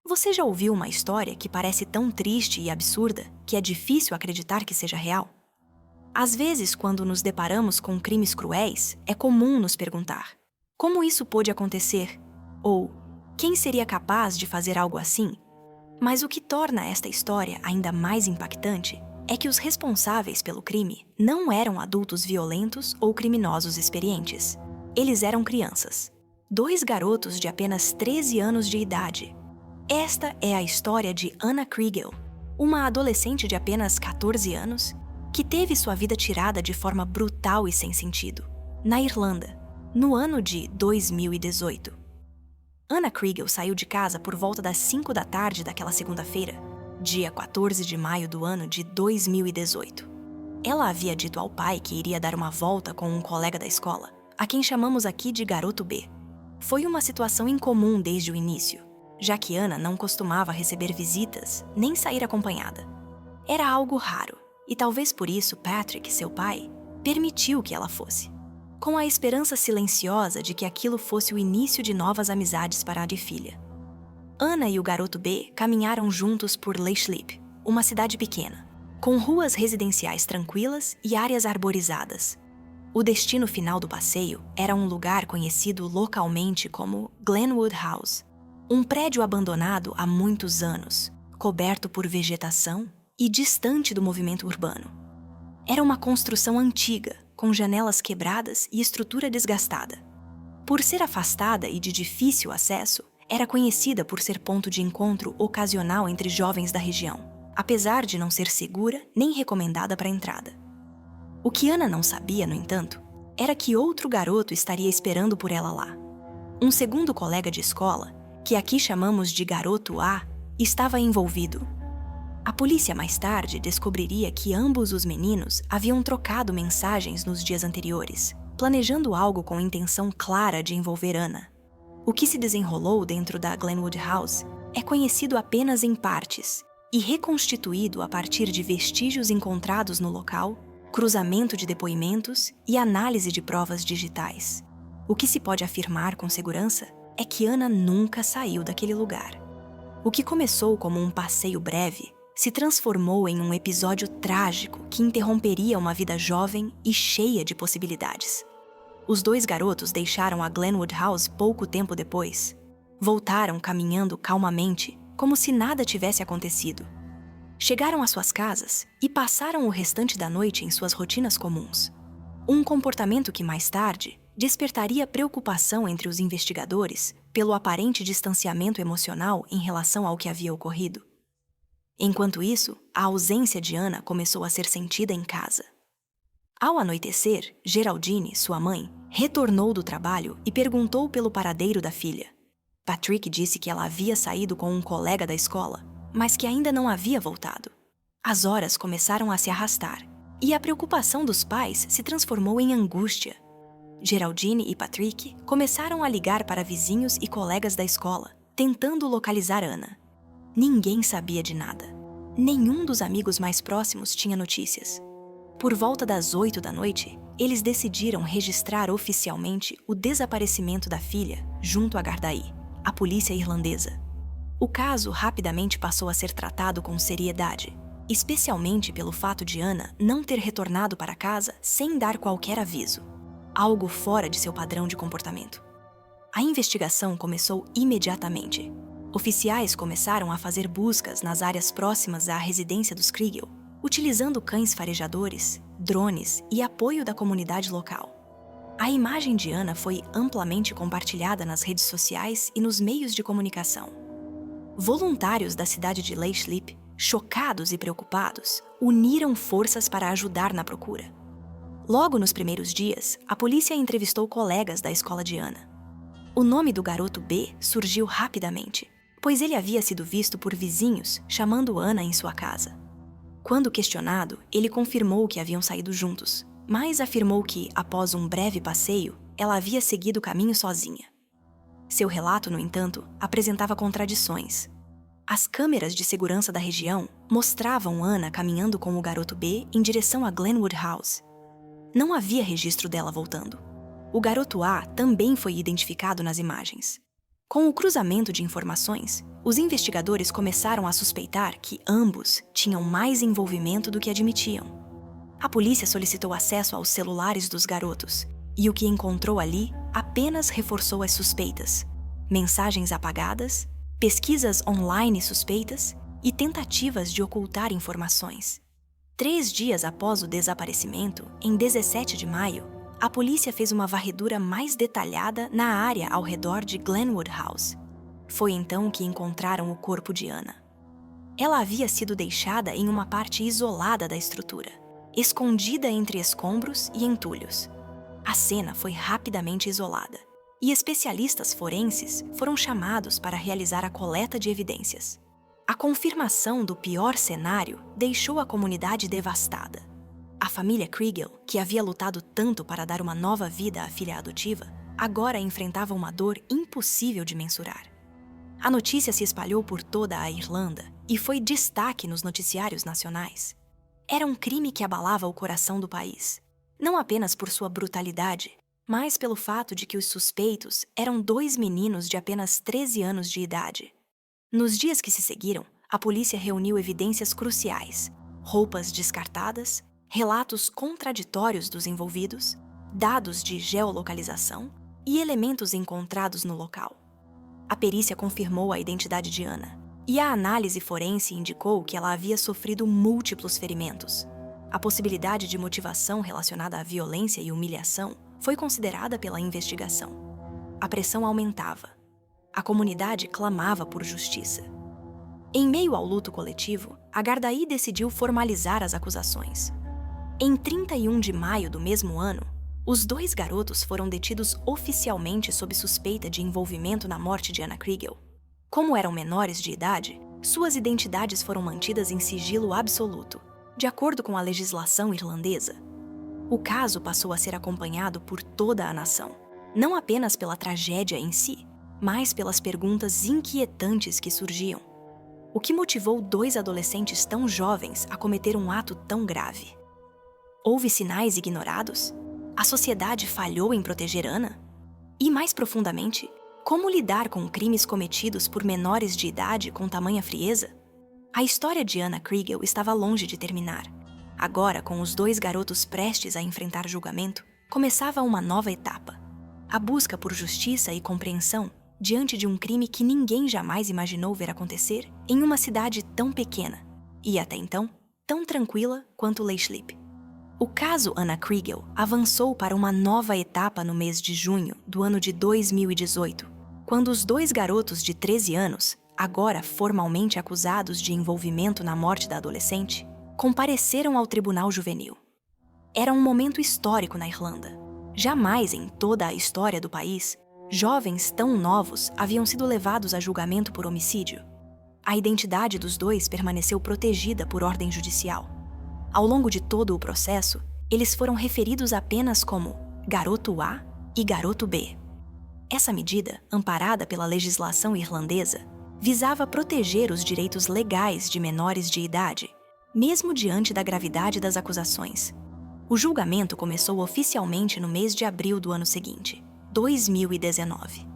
Você já ouviu uma história que parece tão triste e absurda que é difícil acreditar que seja real? Às vezes, quando nos deparamos com crimes cruéis, é comum nos perguntar: como isso pôde acontecer? Ou quem seria capaz de fazer algo assim? Mas o que torna esta história ainda mais impactante é que os responsáveis pelo crime não eram adultos violentos ou criminosos experientes. Eles eram crianças. Dois garotos de apenas 13 anos de idade. Esta é a história de Anna Kriegel, uma adolescente de apenas 14 anos que teve sua vida tirada de forma brutal e sem sentido, na Irlanda, no ano de 2018. Anna Kriegel saiu de casa por volta das 5 da tarde daquela segunda-feira, dia 14 de maio do ano de 2018. Ela havia dito ao pai que iria dar uma volta com um colega da escola, a quem chamamos aqui de Garoto B. Foi uma situação incomum desde o início, já que Anna não costumava receber visitas nem sair acompanhada. Era algo raro, e talvez por isso Patrick, seu pai, permitiu que ela fosse, com a esperança silenciosa de que aquilo fosse o início de novas amizades para a filha. Anna e o garoto B caminharam juntos por Layslip, uma cidade pequena, com ruas residenciais tranquilas e áreas arborizadas. O destino final do passeio era um lugar conhecido localmente como Glenwood House, um prédio abandonado há muitos anos, coberto por vegetação e distante do movimento urbano. Era uma construção antiga, com janelas quebradas e estrutura desgastada. Por ser afastada e de difícil acesso, era conhecida por ser ponto de encontro ocasional entre jovens da região, apesar de não ser segura nem recomendada para entrada. O que Anna não sabia, no entanto, era que outro garoto estaria esperando por ela lá. Um segundo colega de escola, que aqui chamamos de Garoto A, estava envolvido. A polícia mais tarde descobriria que ambos os meninos haviam trocado mensagens nos dias anteriores, planejando algo com intenção clara de envolver Anna. O que se desenrolou dentro da Glenwood House é conhecido apenas em partes e reconstituído a partir de vestígios encontrados no local, cruzamento de depoimentos e análise de provas digitais. O que se pode afirmar com segurança é que Anna nunca saiu daquele lugar. O que começou como um passeio breve se transformou em um episódio trágico que interromperia uma vida jovem e cheia de possibilidades. Os dois garotos deixaram a Glenwood House pouco tempo depois. Voltaram caminhando calmamente, como se nada tivesse acontecido. Chegaram às suas casas e passaram o restante da noite em suas rotinas comuns. Um comportamento que mais tarde despertaria preocupação entre os investigadores pelo aparente distanciamento emocional em relação ao que havia ocorrido. Enquanto isso, a ausência de Anna começou a ser sentida em casa. Ao anoitecer, Geraldine, sua mãe, retornou do trabalho e perguntou pelo paradeiro da filha. Patrick disse que ela havia saído com um colega da escola, mas que ainda não havia voltado. As horas começaram a se arrastar, e a preocupação dos pais se transformou em angústia. Geraldine e Patrick começaram a ligar para vizinhos e colegas da escola, tentando localizar Anna. Ninguém sabia de nada. Nenhum dos amigos mais próximos tinha notícias. Por volta das 8 da noite, eles decidiram registrar oficialmente o desaparecimento da filha junto à Gardaí, a polícia irlandesa. O caso rapidamente passou a ser tratado com seriedade, especialmente pelo fato de Anna não ter retornado para casa sem dar qualquer aviso, algo fora de seu padrão de comportamento. A investigação começou imediatamente. Oficiais começaram a fazer buscas nas áreas próximas à residência dos Kriegel, utilizando cães farejadores, drones e apoio da comunidade local. A imagem de Anna foi amplamente compartilhada nas redes sociais e nos meios de comunicação. Voluntários da cidade de Layslip, chocados e preocupados, uniram forças para ajudar na procura. Logo nos primeiros dias, a polícia entrevistou colegas da escola de Anna. O nome do garoto B surgiu rapidamente, pois ele havia sido visto por vizinhos chamando Anna em sua casa. Quando questionado, ele confirmou que haviam saído juntos, mas afirmou que, após um breve passeio, ela havia seguido o caminho sozinha. Seu relato, no entanto, apresentava contradições. As câmeras de segurança da região mostravam Anna caminhando com o garoto B em direção a Glenwood House. Não havia registro dela voltando. O garoto A também foi identificado nas imagens. Com o cruzamento de informações, os investigadores começaram a suspeitar que ambos tinham mais envolvimento do que admitiam. A polícia solicitou acesso aos celulares dos garotos, e o que encontrou ali apenas reforçou as suspeitas. Mensagens apagadas, pesquisas online suspeitas e tentativas de ocultar informações. 3 dias após o desaparecimento, em 17 de maio, a polícia fez uma varredura mais detalhada na área ao redor de Glenwood House. Foi então que encontraram o corpo de Anna. Ela havia sido deixada em uma parte isolada da estrutura, escondida entre escombros e entulhos. A cena foi rapidamente isolada, e especialistas forenses foram chamados para realizar a coleta de evidências. A confirmação do pior cenário deixou a comunidade devastada. A família Kriegel, que havia lutado tanto para dar uma nova vida à filha adotiva, agora enfrentava uma dor impossível de mensurar. A notícia se espalhou por toda a Irlanda e foi destaque nos noticiários nacionais. Era um crime que abalava o coração do país, não apenas por sua brutalidade, mas pelo fato de que os suspeitos eram 2 meninos de apenas 13 anos de idade. Nos dias que se seguiram, a polícia reuniu evidências cruciais: roupas descartadas, relatos contraditórios dos envolvidos, dados de geolocalização e elementos encontrados no local. A perícia confirmou a identidade de Anna, e a análise forense indicou que ela havia sofrido múltiplos ferimentos. A possibilidade de motivação relacionada à violência e humilhação foi considerada pela investigação. A pressão aumentava. A comunidade clamava por justiça. Em meio ao luto coletivo, a Gardaí decidiu formalizar as acusações. Em 31 de maio do mesmo ano, os 2 garotos foram detidos oficialmente sob suspeita de envolvimento na morte de Anna Kriegel. Como eram menores de idade, suas identidades foram mantidas em sigilo absoluto, de acordo com a legislação irlandesa. O caso passou a ser acompanhado por toda a nação, não apenas pela tragédia em si, mas pelas perguntas inquietantes que surgiam. O que motivou 2 adolescentes tão jovens a cometer um ato tão grave? Houve sinais ignorados? A sociedade falhou em proteger Anna? E, mais profundamente, como lidar com crimes cometidos por menores de idade com tamanha frieza? A história de Anna Kriegel estava longe de terminar. Agora, com os 2 garotos prestes a enfrentar julgamento, começava uma nova etapa. A busca por justiça e compreensão diante de um crime que ninguém jamais imaginou ver acontecer em uma cidade tão pequena e, até então, tão tranquila quanto Layslip. O caso Anna Kriegel avançou para uma nova etapa no mês de junho do ano de 2018, quando os 2 garotos de 13 anos, agora formalmente acusados de envolvimento na morte da adolescente, compareceram ao tribunal juvenil. Era um momento histórico na Irlanda. Jamais em toda a história do país, jovens tão novos haviam sido levados a julgamento por homicídio. A identidade dos 2 permaneceu protegida por ordem judicial. Ao longo de todo o processo, eles foram referidos apenas como Garoto A e Garoto B. Essa medida, amparada pela legislação irlandesa, visava proteger os direitos legais de menores de idade, mesmo diante da gravidade das acusações. O julgamento começou oficialmente no mês de abril do ano seguinte, 2019.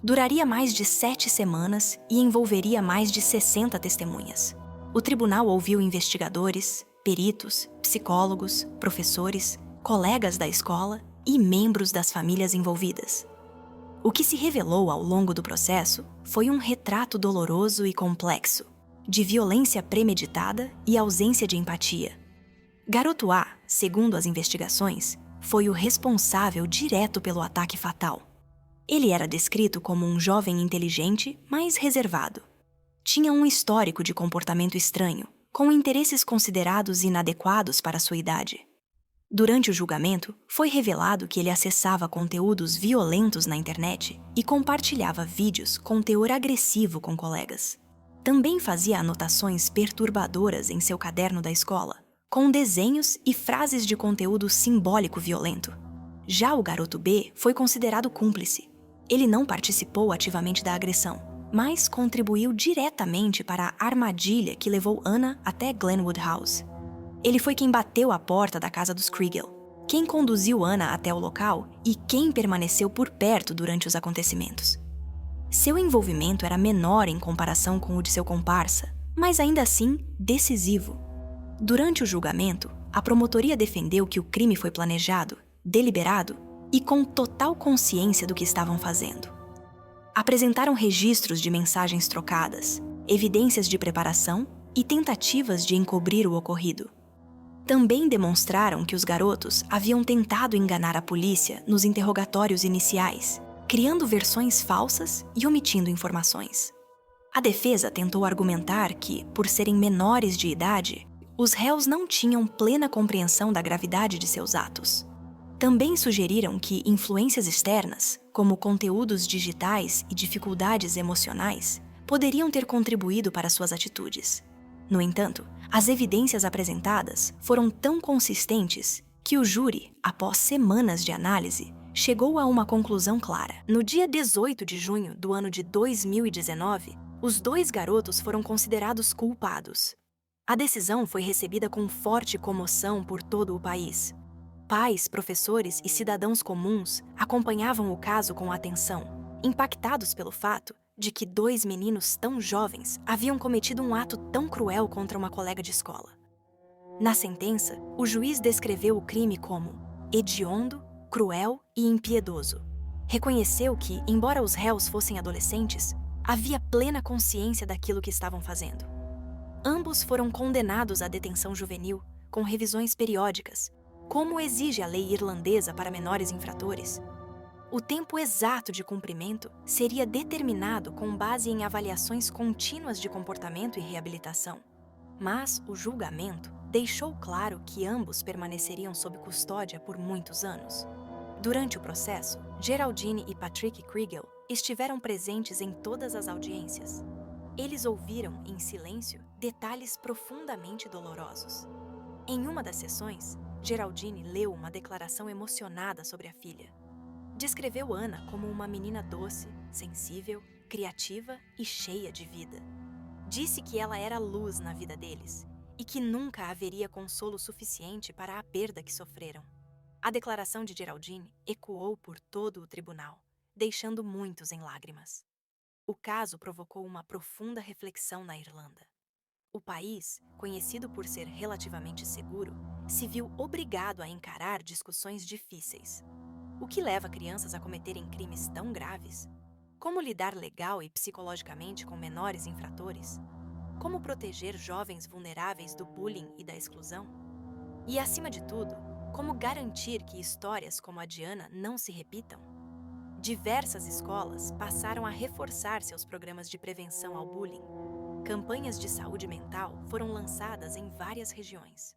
Duraria mais de 7 semanas e envolveria mais de 60 testemunhas. O tribunal ouviu investigadores, peritos, psicólogos, professores, colegas da escola e membros das famílias envolvidas. O que se revelou ao longo do processo foi um retrato doloroso e complexo, de violência premeditada e ausência de empatia. Garoto A, segundo as investigações, foi o responsável direto pelo ataque fatal. Ele era descrito como um jovem inteligente, mas reservado. Tinha um histórico de comportamento estranho, com interesses considerados inadequados para sua idade. Durante o julgamento, foi revelado que ele acessava conteúdos violentos na internet e compartilhava vídeos com teor agressivo com colegas. Também fazia anotações perturbadoras em seu caderno da escola, com desenhos e frases de conteúdo simbólico violento. Já o garoto B foi considerado cúmplice. Ele não participou ativamente da agressão, mas contribuiu diretamente para a armadilha que levou Anna até Glenwood House. Ele foi quem bateu a porta da casa dos Kriegel, quem conduziu Anna até o local e quem permaneceu por perto durante os acontecimentos. Seu envolvimento era menor em comparação com o de seu comparsa, mas ainda assim decisivo. Durante o julgamento, a promotoria defendeu que o crime foi planejado, deliberado e com total consciência do que estavam fazendo. Apresentaram registros de mensagens trocadas, evidências de preparação e tentativas de encobrir o ocorrido. Também demonstraram que os garotos haviam tentado enganar a polícia nos interrogatórios iniciais, criando versões falsas e omitindo informações. A defesa tentou argumentar que, por serem menores de idade, os réus não tinham plena compreensão da gravidade de seus atos. Também sugeriram que influências externas, como conteúdos digitais e dificuldades emocionais, poderiam ter contribuído para suas atitudes. No entanto, as evidências apresentadas foram tão consistentes que o júri, após semanas de análise, chegou a uma conclusão clara. No dia 18 de junho do ano de 2019, os 2 garotos foram considerados culpados. A decisão foi recebida com forte comoção por todo o país. Pais, professores e cidadãos comuns acompanhavam o caso com atenção, impactados pelo fato de que 2 meninos tão jovens haviam cometido um ato tão cruel contra uma colega de escola. Na sentença, o juiz descreveu o crime como hediondo, cruel e impiedoso. Reconheceu que, embora os réus fossem adolescentes, havia plena consciência daquilo que estavam fazendo. Ambos foram condenados à detenção juvenil, com revisões periódicas, como exige a lei irlandesa para menores infratores. O tempo exato de cumprimento seria determinado com base em avaliações contínuas de comportamento e reabilitação. Mas o julgamento deixou claro que ambos permaneceriam sob custódia por muitos anos. Durante o processo, Geraldine e Patrick Kriegel estiveram presentes em todas as audiências. Eles ouviram, em silêncio, detalhes profundamente dolorosos. Em uma das sessões, Geraldine leu uma declaração emocionada sobre a filha. Descreveu Anna como uma menina doce, sensível, criativa e cheia de vida. Disse que ela era luz na vida deles e que nunca haveria consolo suficiente para a perda que sofreram. A declaração de Geraldine ecoou por todo o tribunal, deixando muitos em lágrimas. O caso provocou uma profunda reflexão na Irlanda. O país, conhecido por ser relativamente seguro, se viu obrigado a encarar discussões difíceis. O que leva crianças a cometerem crimes tão graves? Como lidar legal e psicologicamente com menores infratores? Como proteger jovens vulneráveis do bullying e da exclusão? E, acima de tudo, como garantir que histórias como a de Anna não se repitam? Diversas escolas passaram a reforçar seus programas de prevenção ao bullying. Campanhas de saúde mental foram lançadas em várias regiões.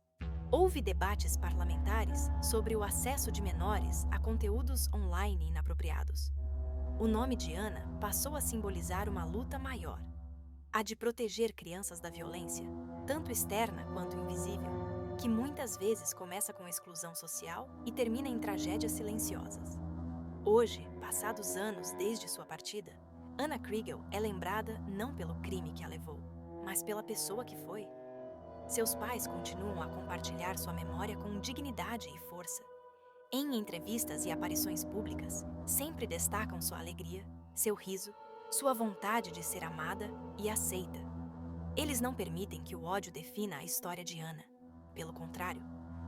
Houve debates parlamentares sobre o acesso de menores a conteúdos online inapropriados. O nome de Anna passou a simbolizar uma luta maior, a de proteger crianças da violência, tanto externa quanto invisível, que muitas vezes começa com exclusão social e termina em tragédias silenciosas. Hoje, passados anos desde sua partida, Anna Kriegel é lembrada não pelo crime que a levou, mas pela pessoa que foi. Seus pais continuam a compartilhar sua memória com dignidade e força. Em entrevistas e aparições públicas, sempre destacam sua alegria, seu riso, sua vontade de ser amada e aceita. Eles não permitem que o ódio defina a história de Anna. Pelo contrário,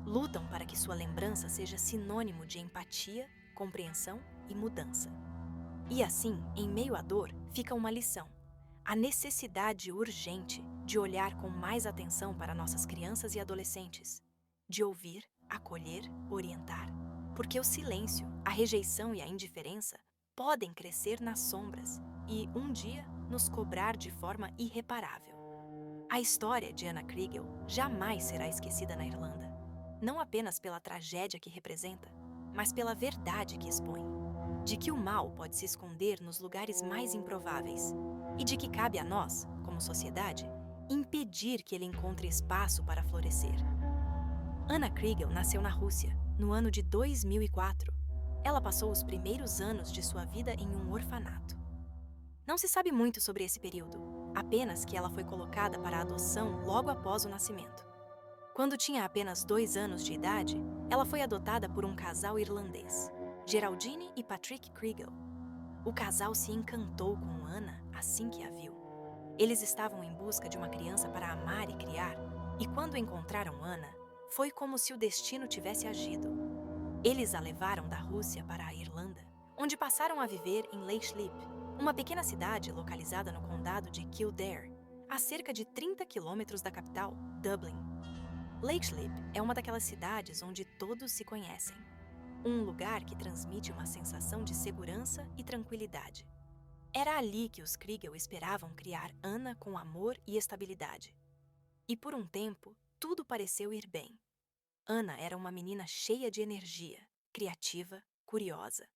lutam para que sua lembrança seja sinônimo de empatia, compreensão e mudança. E assim, em meio à dor, fica uma lição: a necessidade urgente de olhar com mais atenção para nossas crianças e adolescentes, de ouvir, acolher, orientar, porque o silêncio, a rejeição e a indiferença podem crescer nas sombras e, um dia, nos cobrar de forma irreparável. A história de Anna Kriegel jamais será esquecida na Irlanda, não apenas pela tragédia que representa, mas pela verdade que expõe, de que o mal pode se esconder nos lugares mais improváveis e de que cabe a nós, como sociedade, impedir que ele encontre espaço para florescer. Anna Kriegel nasceu na Rússia, no ano de 2004. Ela passou os primeiros anos de sua vida em um orfanato. Não se sabe muito sobre esse período, apenas que ela foi colocada para adoção logo após o nascimento. Quando tinha apenas 2 anos de idade, ela foi adotada por um casal irlandês, Geraldine e Patrick Kriegel. O casal se encantou com Anna assim que a viu. Eles estavam em busca de uma criança para amar e criar, e quando encontraram Anna, foi como se o destino tivesse agido. Eles a levaram da Rússia para a Irlanda, onde passaram a viver em Layslip, uma pequena cidade localizada no condado de Kildare, a cerca de 30 quilômetros da capital, Dublin. Layslip é uma daquelas cidades onde todos se conhecem. Um lugar que transmite uma sensação de segurança e tranquilidade. Era ali que os Kriegel esperavam criar Anna com amor e estabilidade. E por um tempo, tudo pareceu ir bem. Anna era uma menina cheia de energia, criativa, curiosa.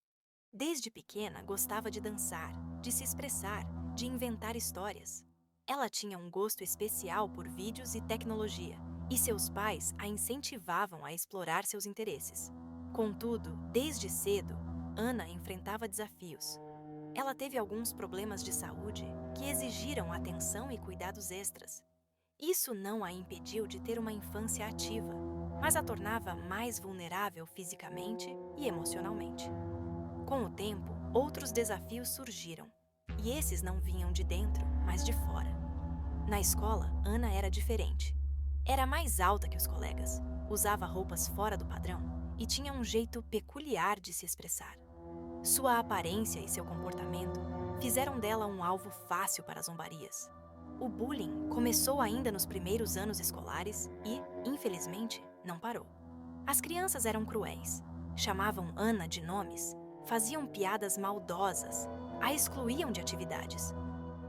Desde pequena, gostava de dançar, de se expressar, de inventar histórias. Ela tinha um gosto especial por vídeos e tecnologia, e seus pais a incentivavam a explorar seus interesses. Contudo, desde cedo, Anna enfrentava desafios. Ela teve alguns problemas de saúde que exigiram atenção e cuidados extras. Isso não a impediu de ter uma infância ativa, mas a tornava mais vulnerável fisicamente e emocionalmente. Com o tempo, outros desafios surgiram, e esses não vinham de dentro, mas de fora. Na escola, Anna era diferente. Era mais alta que os colegas, usava roupas fora do padrão e tinha um jeito peculiar de se expressar. Sua aparência e seu comportamento fizeram dela um alvo fácil para zombarias. O bullying começou ainda nos primeiros anos escolares e, infelizmente, não parou. As crianças eram cruéis, chamavam Anna de nomes, faziam piadas maldosas, a excluíam de atividades.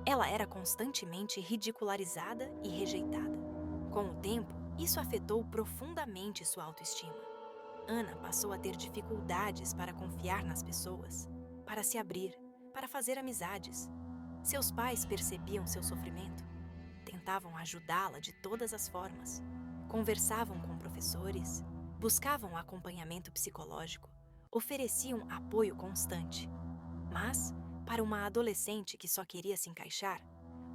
Ela era constantemente ridicularizada e rejeitada. Com o tempo, isso afetou profundamente sua autoestima. Anna passou a ter dificuldades para confiar nas pessoas, para se abrir, para fazer amizades. Seus pais percebiam seu sofrimento, tentavam ajudá-la de todas as formas, conversavam com professores, buscavam acompanhamento psicológico, ofereciam apoio constante. Mas, para uma adolescente que só queria se encaixar,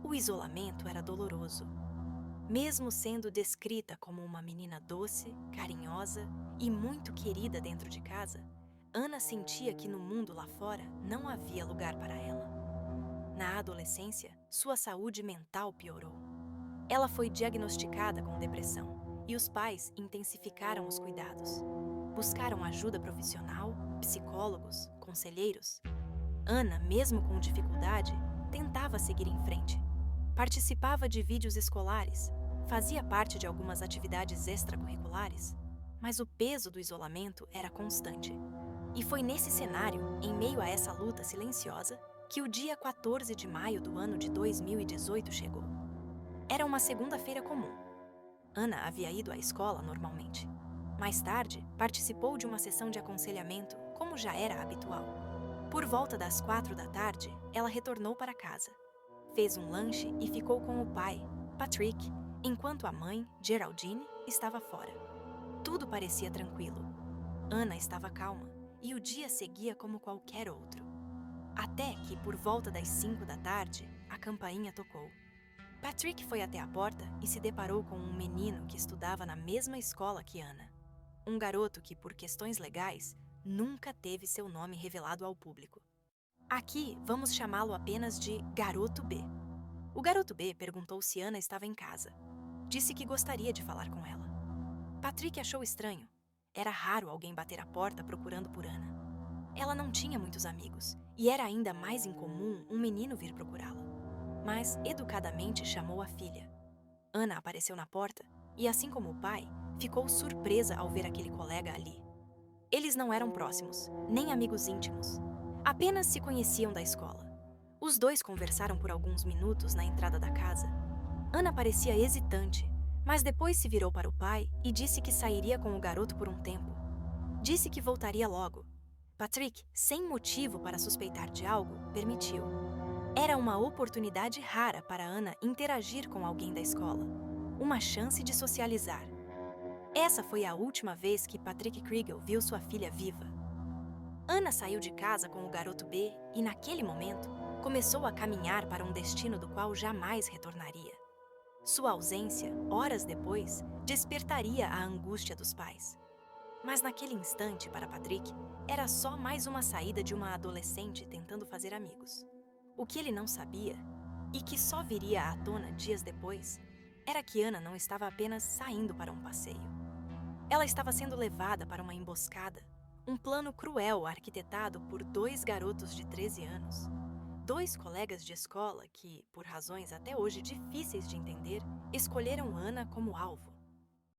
o isolamento era doloroso. Mesmo sendo descrita como uma menina doce, carinhosa e muito querida dentro de casa, Anna sentia que no mundo lá fora não havia lugar para ela. Na adolescência, sua saúde mental piorou. Ela foi diagnosticada com depressão e os pais intensificaram os cuidados. Buscaram ajuda profissional, psicólogos, conselheiros. Anna, mesmo com dificuldade, tentava seguir em frente. Participava de vídeos escolares, fazia parte de algumas atividades extracurriculares, mas o peso do isolamento era constante. E foi nesse cenário, em meio a essa luta silenciosa, que o dia 14 de maio do ano de 2018 chegou. Era uma segunda-feira comum. Anna havia ido à escola normalmente. Mais tarde, participou de uma sessão de aconselhamento, como já era habitual. Por volta das 4 da tarde, ela retornou para casa. Fez um lanche e ficou com o pai, Patrick, enquanto a mãe, Geraldine, estava fora. Tudo parecia tranquilo. Anna estava calma e o dia seguia como qualquer outro. Até que, por volta das 5 da tarde, a campainha tocou. Patrick foi até a porta e se deparou com um menino que estudava na mesma escola que Anna. Um garoto que, por questões legais, nunca teve seu nome revelado ao público. Aqui, vamos chamá-lo apenas de Garoto B. O Garoto B perguntou se Anna estava em casa. Disse que gostaria de falar com ela. Patrick achou estranho. Era raro alguém bater a porta procurando por Anna. Ela não tinha muitos amigos, e era ainda mais incomum um menino vir procurá-la. Mas, educadamente, chamou a filha. Anna apareceu na porta e, assim como o pai, ficou surpresa ao ver aquele colega ali. Eles não eram próximos, nem amigos íntimos. Apenas se conheciam da escola. Os dois conversaram por alguns minutos na entrada da casa. Anna parecia hesitante, mas depois se virou para o pai e disse que sairia com o garoto por um tempo. Disse que voltaria logo. Patrick, sem motivo para suspeitar de algo, permitiu. Era uma oportunidade rara para Anna interagir com alguém da escola. Uma chance de socializar. Essa foi a última vez que Patrick Kriegel viu sua filha viva. Anna saiu de casa com o Garoto B e, naquele momento, começou a caminhar para um destino do qual jamais retornaria. Sua ausência, horas depois, despertaria a angústia dos pais. Mas naquele instante, para Patrick, era só mais uma saída de uma adolescente tentando fazer amigos. O que ele não sabia, e que só viria à tona dias depois, era que Ana não estava apenas saindo para um passeio. Ela estava sendo levada para uma emboscada, um plano cruel arquitetado por dois garotos de 13 anos. Dois colegas de escola que, por razões até hoje difíceis de entender, escolheram Ana como alvo.